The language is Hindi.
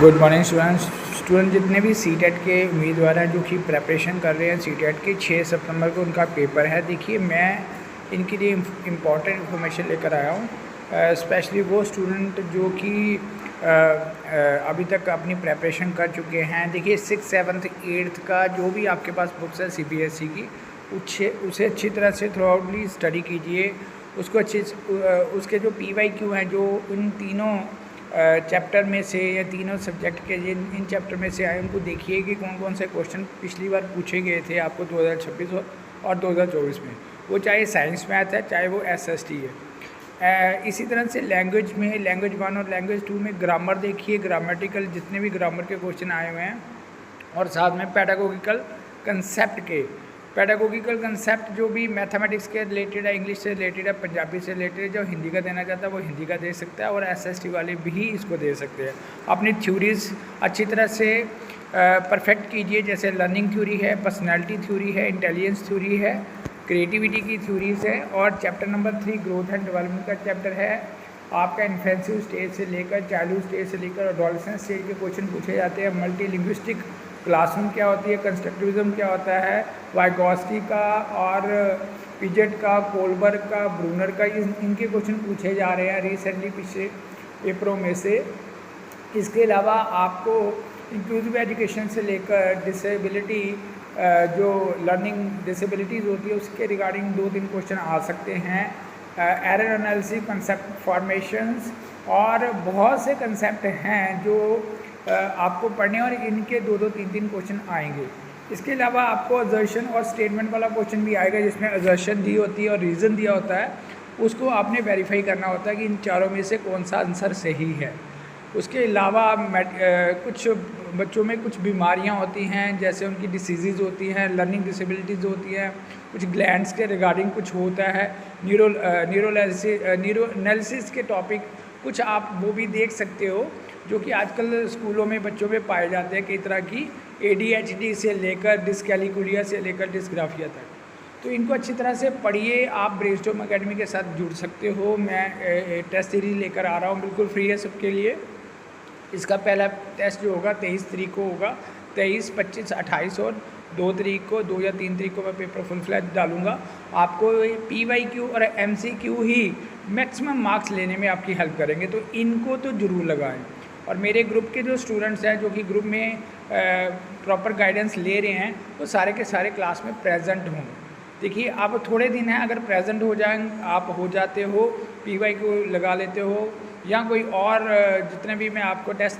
गुड मॉर्निंग स्टूडेंट जितने भी सीटेट के उम्मीदवार हैं जो कि प्रेपरेशन कर रहे हैं सीटेट के 6 सितंबर को उनका पेपर है। देखिए मैं इनके लिए इम्पॉर्टेंट इन्फॉर्मेशन लेकर आया हूँ, स्पेशली वो स्टूडेंट जो कि अभी तक अपनी प्रेपरेशन कर चुके हैं। देखिए 6, 7, 8 का जो भी आपके पास बुक्स है CBSE की उसे अच्छी तरह से थ्रू आउटली स्टडी कीजिए। उसको उसके जो PYQ हैं जो इन तीनों चैप्टर में से या तीनों सब्जेक्ट के इन चैप्टर में से आए उनको देखिए कि कौन कौन से क्वेश्चन पिछली बार पूछे गए थे आपको 2026 और 2024 में, वो चाहे साइंस मैथ है चाहे वो SST है। इसी तरह से लैंग्वेज में लैंग्वेज 1 और लैंग्वेज 2 में ग्रामर देखिए, ग्रामेटिकल जितने भी ग्रामर के क्वेश्चन आए हुए हैं, और साथ में पेडागोगिकल कंसेप्ट के पेडागोगिकल कंसेप्ट जो भी मैथमेटिक्स के रिलेटेड है, इंग्लिश से रिलेटेड है, पंजाबी से रिलेटेड है, जो हिंदी का देना चाहता है वो हिंदी का दे सकता है, और SST वाले भी इसको दे सकते हैं। अपनी थ्योरीज अच्छी तरह से परफेक्ट कीजिए, जैसे लर्निंग थ्योरी है, पर्सनैलिटी थ्योरी है, इंटेलिजेंस थ्योरी है, क्रिएटिविटी की थ्योरीज है, और chapter number 3 growth and development का चैप्टर है। आपका इन्फेंसिव स्टेज से लेकर चाइल्डहुड स्टेज से लेकर एडोलसेंस स्टेज के क्वेश्चन पूछे जाते हैं। मल्टी लिंग्विस्टिक क्लासरूम क्या होती है, कंस्ट्रक्टिविज्म क्या होता है, वाइगॉस्की का और पिजेट का, कोलबर्ग का, ब्रूनर का, इनके क्वेश्चन पूछे जा रहे हैं रिसेंटली पिछले पेपरों में से। इसके अलावा आपको इंक्लूसिव एजुकेशन से लेकर डिसेबिलिटी, जो लर्निंग डिसेबिलिटीज़ होती है उसके रिगार्डिंग 2-3 क्वेश्चन आ सकते हैं। एरर एनालिसिस, कंसेप्ट फॉर्मेशंस, और बहुत से कंसेप्ट हैं जो आपको पढ़ने, और इनके 2-2, 3-3 क्वेश्चन आएंगे। इसके अलावा आपको असर्शन और स्टेटमेंट वाला क्वेश्चन भी आएगा, जिसमें असर्शन दी होती है और रीज़न दिया होता है, उसको आपने वेरीफाई करना होता है कि इन चारों में से कौन सा आंसर सही है। उसके अलावा कुछ बच्चों में कुछ बीमारियां होती हैं, जैसे उनकी डिसीज़ होती हैं, लर्निंग डिसेबिलिटीज़ होती हैं, कुछ ग्लैंड्स के रिगार्डिंग कुछ होता है, न्यूरोएनालिसिस के टॉपिक कुछ आप वो भी देख सकते हो, जो कि आजकल स्कूलों में बच्चों में पाए जाते हैं, कई तरह की ADHD से लेकर डिस्कैलिकुलिया से लेकर डिस्ग्राफिया तक। तो इनको अच्छी तरह से पढ़िए। आप ब्रेनस्टॉर्म एकेडमी के साथ जुड़ सकते हो। मैं टेस्ट सीरीज लेकर आ रहा हूँ, बिल्कुल फ्री है सबके लिए। इसका पहला टेस्ट जो होगा 23 तारीख को होगा, 23, 25, 28 और 2 तारीख को, 2 या 3 तारीख को मैं पेपर फुल फ्लैश डालूंगा। आपको PYQ और MCQ ही मैक्सिमम मार्क्स लेने में आपकी हेल्प करेंगे, तो इनको तो ज़रूर लगाएं। और मेरे ग्रुप के जो स्टूडेंट्स हैं जो कि ग्रुप में प्रॉपर गाइडेंस ले रहे हैं, वो सारे के सारे क्लास में प्रेजेंट हों। देखिए अब थोड़े दिन हैं, अगर प्रेजेंट हो जाएं, आप हो जाते हो, PYQ लगा लेते हो, या कोई और जितने भी मैं आपको टेस्ट